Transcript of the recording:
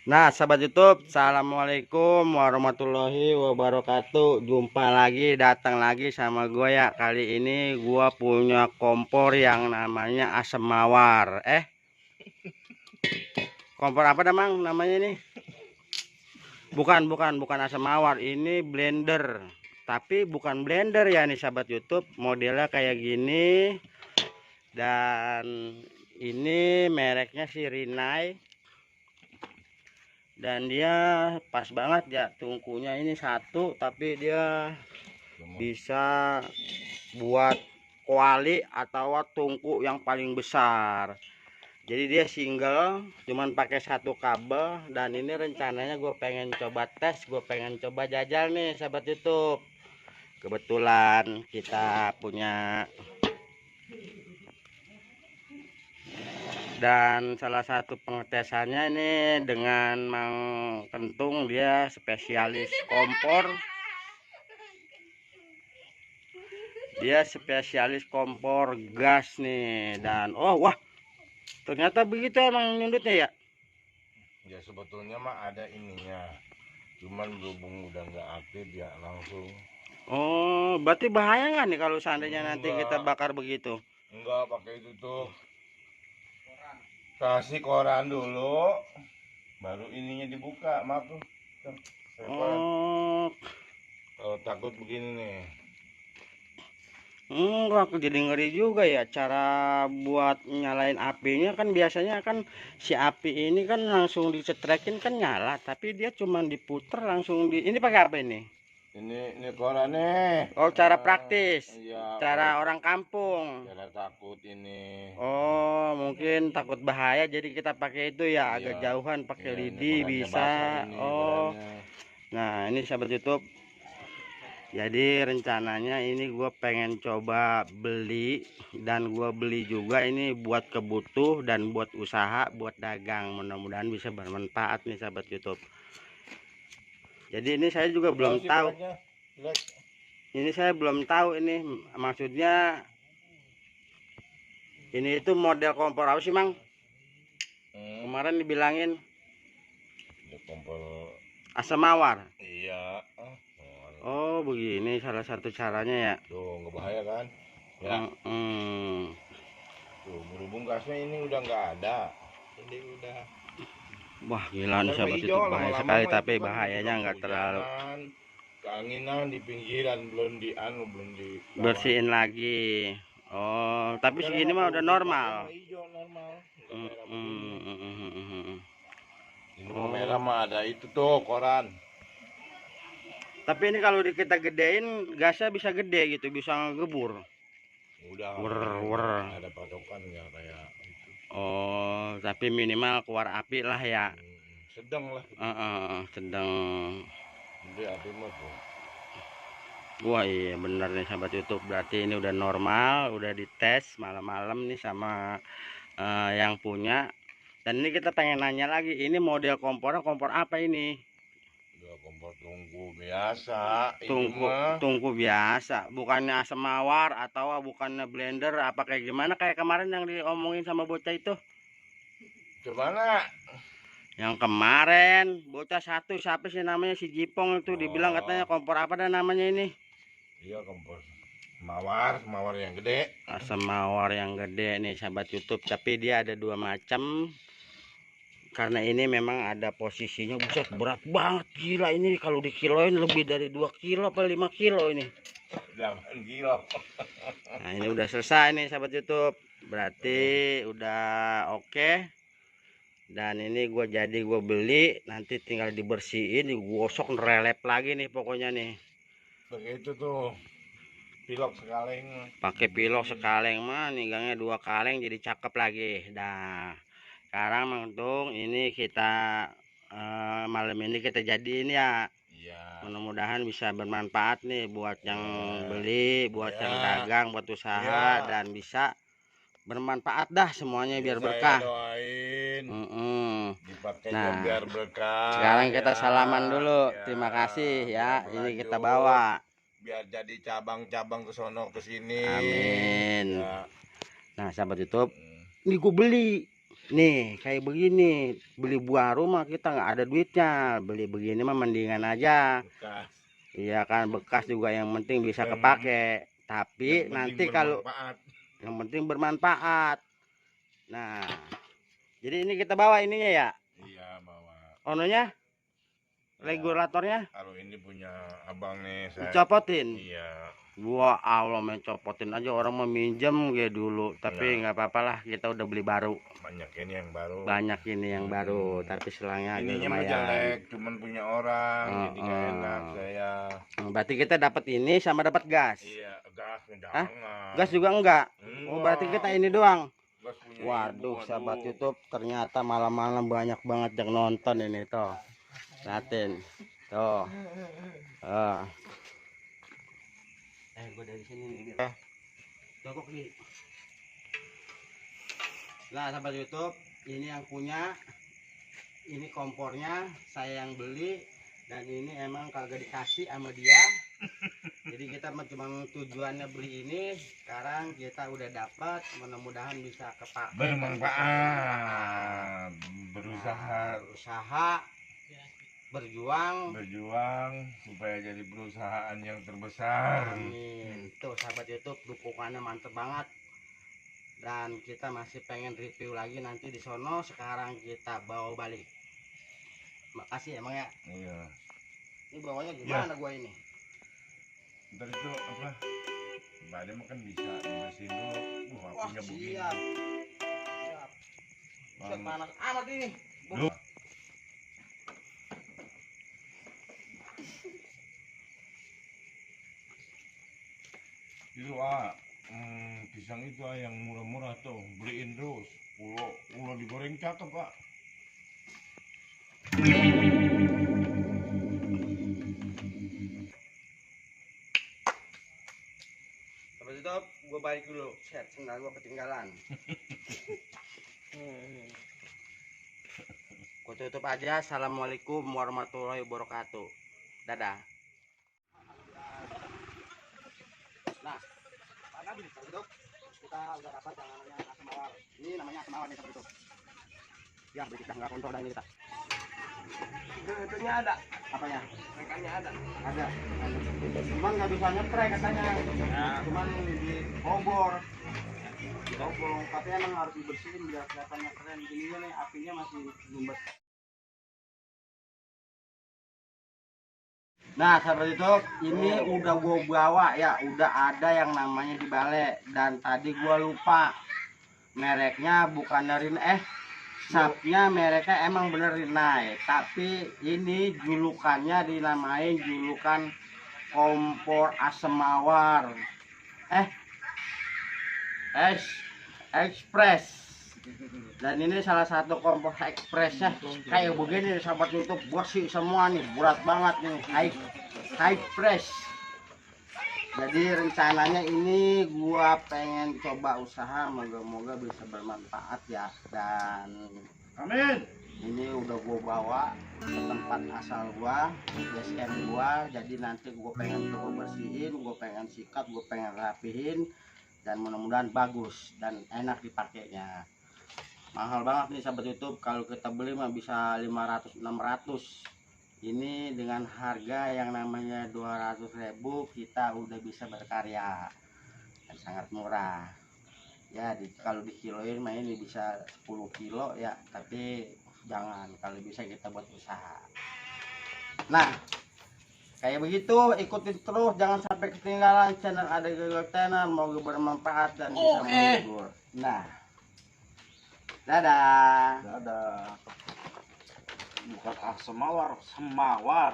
Nah, sahabat YouTube, assalamualaikum warahmatullahi wabarakatuh. Jumpa lagi, datang lagi sama gue ya. Kali ini gue punya kompor yang namanya asam mawar. Kompor apa namanya ini? Bukan asam mawar. Ini blender. Tapi bukan blender ya nih sahabat YouTube. Modelnya kayak gini. Dan ini mereknya si Rinnai. Dan dia pas banget ya, tungkunya ini satu tapi dia bisa buat kuali atau tungku yang paling besar. Jadi dia single, cuman pakai satu kabel. Dan ini rencananya gue pengen coba tes, gue pengen coba jajal nih sahabat YouTube. Kebetulan kita punya, dan salah satu pengetesannya ini dengan Mang Kentung, dia spesialis kompor. Dia spesialis kompor gas nih. Dan wah, ternyata begitu emang nyundutnya ya. Ya sebetulnya mah ada ininya, cuman berhubung udah nggak aktif ya langsung. Oh, berarti bahaya nggak nih kalau seandainya nanti kita Enggak, bakar begitu? enggak pakai itu tuh. Kasih koran dulu, baru ininya dibuka, maaf tuh. Koran. Oh, Kalau takut begini nih. enggak, aku jadi ngeri juga ya cara buat nyalain apinya. Kan biasanya kan si api ini kan langsung dicetrekin kan nyala, tapi dia cuman diputer langsung di. Ini pakai apa ini? Ini korannya. Oh, cara praktis, Iya, cara orang kampung. jangan takut ini. Oh, mungkin takut bahaya jadi kita pakai itu ya, agak Iya, jauhan pakai iya, ini lidi korannya bisa. basah ini Oh, korannya. nah ini sahabat YouTube. Jadi rencananya ini gue pengen coba beli, dan gue beli juga ini buat kebutuh dan buat usaha, buat dagang. Mudah-mudahan bisa bermanfaat nih sahabat YouTube. Jadi ini saya juga belum tahu. Ini saya belum tahu ini maksudnya. Ini itu model kompor apa sih, Mang? Kemarin dibilangin Kompor. asam mawar. Iya. Oh, begini salah satu caranya ya. Tuh nggak bahaya kan? Ya. Tuh berhubung gasnya ini udah nggak ada. Ini udah. Wah, gila nih Kan sahabat hijau YouTube, bahaya lama-lama sekali, mah tapi itu kan bahayanya suka nggak terlalu. kehujanan, keanginan di pinggiran belum di bawah. Bersihin lagi. Oh, tapi Sekarang segini mah mah tuh udah dipakai normal. mah hijau normal, nggak merah begini. Ini mah Oh, merah mah ada itu tuh koran. tapi ini kalau kita gedein gasnya bisa gede gitu, bisa ngebur. Udah Wer kalau ini wer. udah ada patokan nggak kayak itu. Oh, tapi minimal keluar api lah ya. Sedang lah. Sedang. Jadi api mah tuh. Wah, iya bener nih sahabat YouTube. Berarti ini udah normal, udah dites malam-malam nih sama yang punya. Dan ini kita pengen nanya lagi, ini model kompornya kompor apa ini? Udah kompor tungku biasa ini Tungku, mah. tungku biasa, bukannya asam mawar atau bukannya blender, apa kayak gimana kayak kemarin yang diomongin sama bocah itu? Gimana? Yang kemarin bocah satu, siapa sih namanya, si Jipong itu, dibilang katanya Oh, kompor apa dan namanya ini? iya kompor mawar yang gede. Asam mawar yang gede nih sahabat YouTube. Tapi dia ada dua macam. Karena ini memang ada posisinya, buset berat banget, gila ini kalau dikiloin lebih dari 2 kilo apa 5 kilo ini. 8 kilo. Nah, ini udah selesai nih sahabat YouTube. Berarti udah oke. Dan ini gue beli, nanti tinggal dibersihin, digosok, nerelep lagi nih pokoknya nih. Begitu tuh. Pilok sekaleng. Pakai pilok sekaleng mah, ninggangnya 2 kaleng jadi cakep lagi. Nah, sekarang Mang, ini kita malam ini kita jadiin ya. Iya. Mudah-mudahan bisa bermanfaat nih buat yang beli, buat Ya. yang dagang, buat usaha, Ya. dan bisa bermanfaat dah semuanya biar Saya berkah. doain dipakainya Nah, biar berkah. sekarang kita ya. salaman dulu. Ya. Terima kasih ya. Biar Ini kita berlanjut. bawa. Biar jadi cabang-cabang ke sono ke sini. Amin. Ya. Nah, sahabat YouTube, ini gue beli. Nih kayak begini, beli buah rumah kita nggak ada duitnya, beli begini mah mendingan aja. Bekas. Iya kan, bekas juga yang penting bisa Yang- kepake. Yang Tapi penting nanti kalau bermanfaat. yang penting bermanfaat. Nah, jadi ini kita bawa ininya ya, Iya bawa. ononya, Ya, regulatornya kalau ini punya abang nih saya. dicopotin. Iya. Wah Allah, mencopotin aja orang mau minjem ya dulu, tapi Iya. nggak apa-apa lah, kita udah beli baru. Banyak ini yang baru. Banyak ini yang baru, tapi selangnya agak Ininya mah lumayan. jelek, cuman punya orang, jadi gak enak saya. Berarti kita dapat ini sama dapat gas. Iya, gasnya Hah? jangan. Gas juga enggak? Oh berarti kita ini doang. Gas punya Waduh, ibu, sahabat aduh. YouTube, ternyata malam-malam banyak banget yang nonton ini toh. Liatin. Tuh. Gue dari sini nih. Jongkok nih. Nah, sahabat YouTube, ini yang punya. Ini kompornya saya yang beli, dan ini emang kagak dikasih sama dia. Jadi kita cuma tujuannya beli ini. Sekarang kita udah dapat, mudah-mudahan bisa kepakai, Bermanfaat, usaha, berjuang supaya jadi perusahaan yang terbesar. Amin. Tuh sahabat YouTube, dukungannya mantep banget. Dan kita masih pengen review lagi nanti di sono. Sekarang kita bawa balik. Makasih emang ya. Iya. Ini bawanya gimana gua ini? Ntar itu apa? Badan makan bisa dibersihin dulu. Apinya begini. Siap. Siap. Panas amat ini. Duh. Itu pisang itu yang murah-murah tuh, beliin terus. Ulo digoreng cakep pak. Habis itu gue balik dulu. Set, sendal gue ketinggalan. Gue tutup aja. Assalamualaikum warahmatullahi wabarakatuh. Dadah. Nah, pada habis itu kita udah dapat yang namanya asam mawar. Ini namanya asam mawar nih seperti itu. Ya, kita nggak kontrol dah ini kita. Itunya ada. Apanya? Rekannya ada. Ada. Cuman nggak bisa nyetrek katanya. Cuman di obor. Obor. Tapi emang harus dibersihin biar kelihatannya keren. Gini nih apinya masih gumbet. Nah sahabat YouTube, ini udah gue bawa ya, udah ada yang namanya di bale. Dan tadi gue lupa mereknya, bukan dari sapnya mereknya emang bener Rinnai, tapi ini julukannya dinamain julukan kompor asam mawar Express. Dan ini salah satu kompor ekspresnya kayak begini sahabat YouTube, bersih semua nih, berat banget nih, high press. Jadi rencananya ini gua pengen coba usaha, moga-moga bisa bermanfaat ya. Dan Amin. ini udah gua bawa ke tempat asal gua, BSM gua. Jadi nanti gua pengen coba bersihin, gua pengen sikat, gua pengen rapihin, dan mudah-mudahan bagus dan enak dipakainya. Mahal banget nih sahabat YouTube, kalau kita beli mah bisa 500-600. Ini dengan harga yang namanya 200.000 kita udah bisa berkarya dan sangat murah ya. Kalau dikiloin mah ini bisa 10 kilo ya, tapi jangan, kalau bisa kita buat usaha. Nah kayak begitu, ikutin terus, jangan sampai ketinggalan channel Ade Gagal Channel. Semoga bermanfaat dan bisa menghibur. Nah, dadah. Dadah. Bukan asam mawar, semawar.